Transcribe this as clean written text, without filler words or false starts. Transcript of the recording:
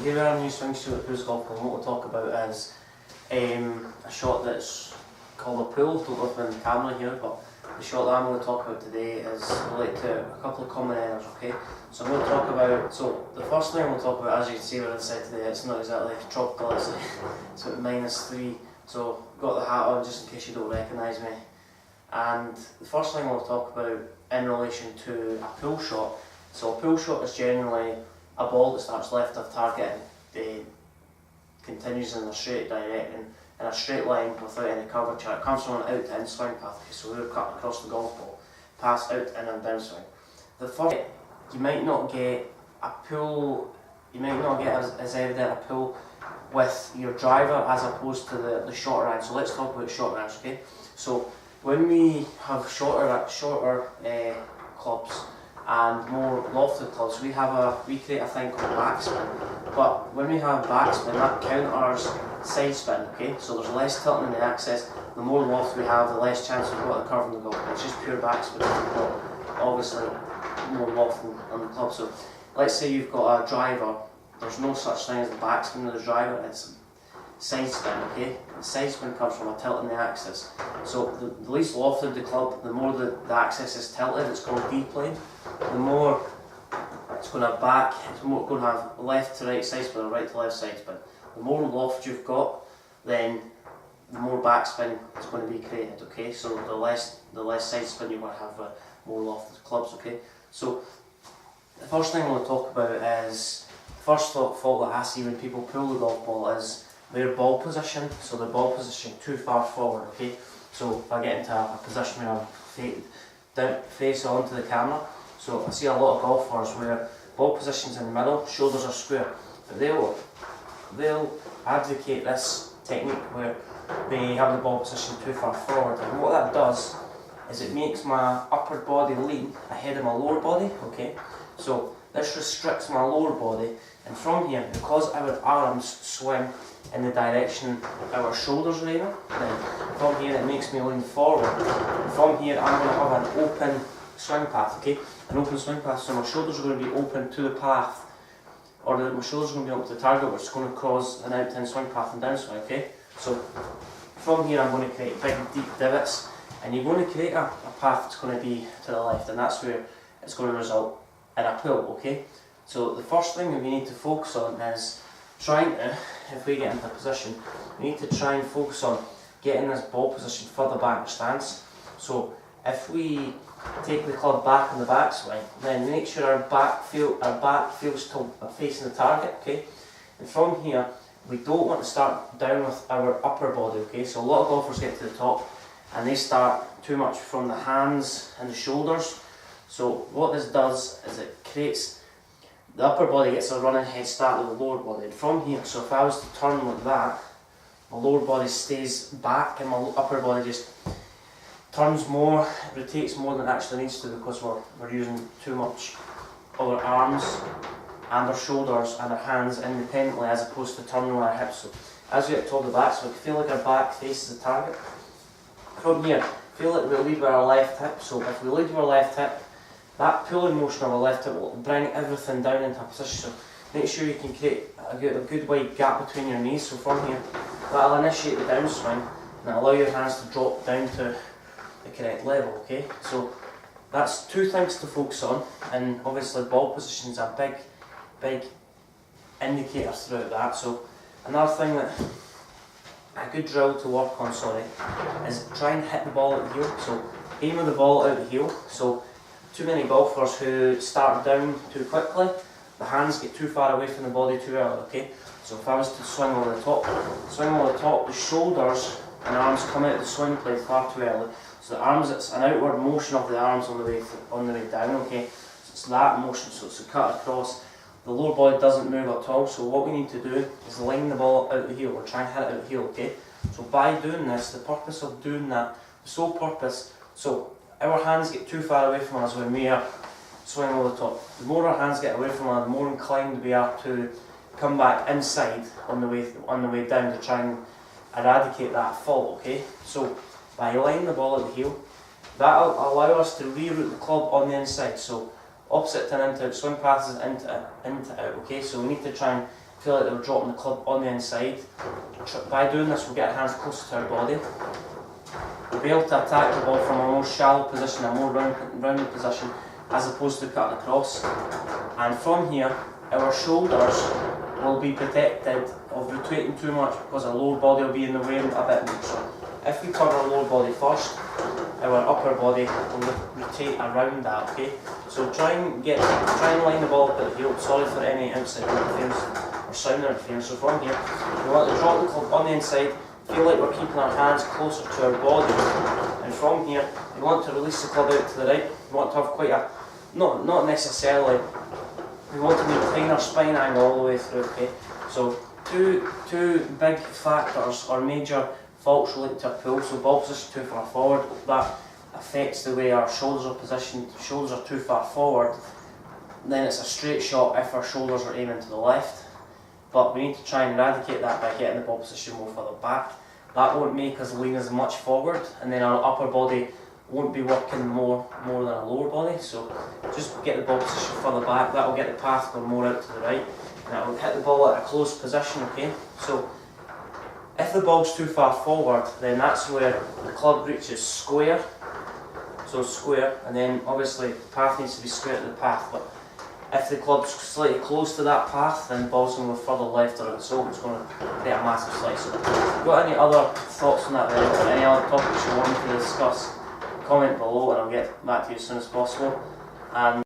Here we are in the new swing shoot at Who's Golf, and what we'll talk about is a shot that's called a pull. Don't know if we're in the camera here, but the shot that I'm going to talk about today is related to a couple of common errors, okay? So I'm going to talk about, so the first thing we'll talk about, as you can see we're inside today, it's not exactly tropical, it's about -3, so got the hat on just in case you don't recognise me. And the first thing we'll talk about in relation to a pull shot, so a pull shot is generally a ball that starts left of target and continues in a straight line without any curvature. It comes from an out to in swing path, okay, so we're cutting across the golf ball, pass out in and down swing. The first, you might not get a pull, you might not get as evident a pull with your driver as opposed to the shorter iron. So let's talk about short irons, okay? So when we have shorter clubs and more lofted clubs, we create a thing called backspin. But when we have backspin, that counters side spin, okay? So there's less tilting in the axis. The more loft we have, the less chance we've got of curving the golf. It's just pure backspin. Obviously, more loft on the club. So let's say you've got a driver. There's no such thing as the backspin of the driver. It's side spin, okay? The side spin comes from a tilt in the axis. So the least lofted the club, the more the axis is tilted, it's called D-plane. The more it's going to have going to have left to right side spin or right to left side spin. The more loft you've got, then the more backspin is going to be created, okay? So the less side spin you want to have, more lofted clubs, okay? So the first thing I want to talk about is, the first fault that I see when people pull the golf ball is their ball position. So the ball position too far forward, okay? So if I get into a position where I'm face onto the camera, so I see a lot of golfers where ball position's in the middle, shoulders are square, but they'll advocate this technique where they have the ball position too far forward, and what that does is it makes my upper body lean ahead of my lower body, okay? So this restricts my lower body, and from here, because our arms swing in the direction our shoulders are aiming, then from here it makes me lean forward. And from here I'm going to have an open swing path, okay? An open swing path, so my shoulders are going to be open to the path, or my shoulders are going to be up to the target, which is going to cause an out to in swing path and downswing, okay? So from here I'm going to create big deep divots, and you're going to create a path that's going to be to the left, and that's where it's going to result in a pull, okay? So the first thing that we need to focus on is trying to, if we get into a position, we need to try and focus on getting this ball position further back in stance. So if we take the club back in the backswing, then make sure our back feels to facing the target, okay? And from here, we don't want to start down with our upper body, okay? So a lot of golfers get to the top and they start too much from the hands and the shoulders. So what this does is it creates, the upper body gets a running head start with the lower body. And from here, so if I was to turn like that, my lower body stays back and my upper body just turns more, rotates more than it actually needs to, because we're using too much of our arms and our shoulders and our hands independently as opposed to turning with our hips. So as we get toward the back, so we feel like our back faces the target. From here, feel like we lead with our left hip. So if we lead with our left hip, that pulling motion of our left hip will bring everything down into a position. So make sure you can create a good wide gap between your knees. So from here, that'll initiate the downswing and allow your hands to drop down to the correct level, okay? So that's two things to focus on, and obviously ball position is a big indicator throughout that. So another thing that a good drill to work on, is try and hit the ball at the heel. So aim with the ball out the heel. So too many golfers who start down too quickly, the hands get too far away from the body too early, okay? So if I was to swing over the top, the shoulders and arms come out of the swing plate far too early. So the arms, it's an outward motion of the arms on the way down, okay? So it's that motion, so it's a cut across. The lower body doesn't move at all, so what we need to do is line the ball out the heel, or try and hit it out the heel, okay? So by doing this, the purpose of doing that, the sole purpose, so our hands get too far away from us when we are swinging over the top. The more our hands get away from us, the more inclined we are to come back inside on the way down to try and eradicate that fault, okay? So by lining the ball at the heel, that will allow us to reroute the club on the inside. So opposite to an into-out, swing passes into out, okay? So we need to try and feel like they were dropping the club on the inside. By doing this, we'll get our hands closer to our body. We'll be able to attack the ball from a more shallow position, a more rounded position, as opposed to cutting across. And from here, our shoulders will be protected of rotating too much because our lower body will be in the way a bit more. So if we turn our lower body first, our upper body will rotate around that, okay? So try and line the ball up at the heel. Sorry for any outside interference or sound interference. So from here, we want to drop the club on the inside, feel like we're keeping our hands closer to our body. And from here, we want to release the club out to the right. We want to have quite a, not necessarily, we want to maintain our spine angle all the way through, okay? So two big factors or major faults related to a pull. So ball position too far forward, that affects the way our shoulders are positioned. Shoulders are too far forward, then it's a straight shot if our shoulders are aiming to the left. But we need to try and eradicate that by getting the ball position more further back. That won't make us lean as much forward, and then our upper body won't be working more than our lower body. So just get the ball position further back. That will get the path going more out to the right, and that will hit the ball at a closed position, okay? So if the ball's too far forward, then that's where the club reaches square. So square, and then obviously the path needs to be square to the path. But if the club's slightly close to that path, then the ball's going to go further left or so it's going to create a massive slice. So if you've got any other thoughts on that, or any other topics you want me to discuss, comment below and I'll get back to you as soon as possible. And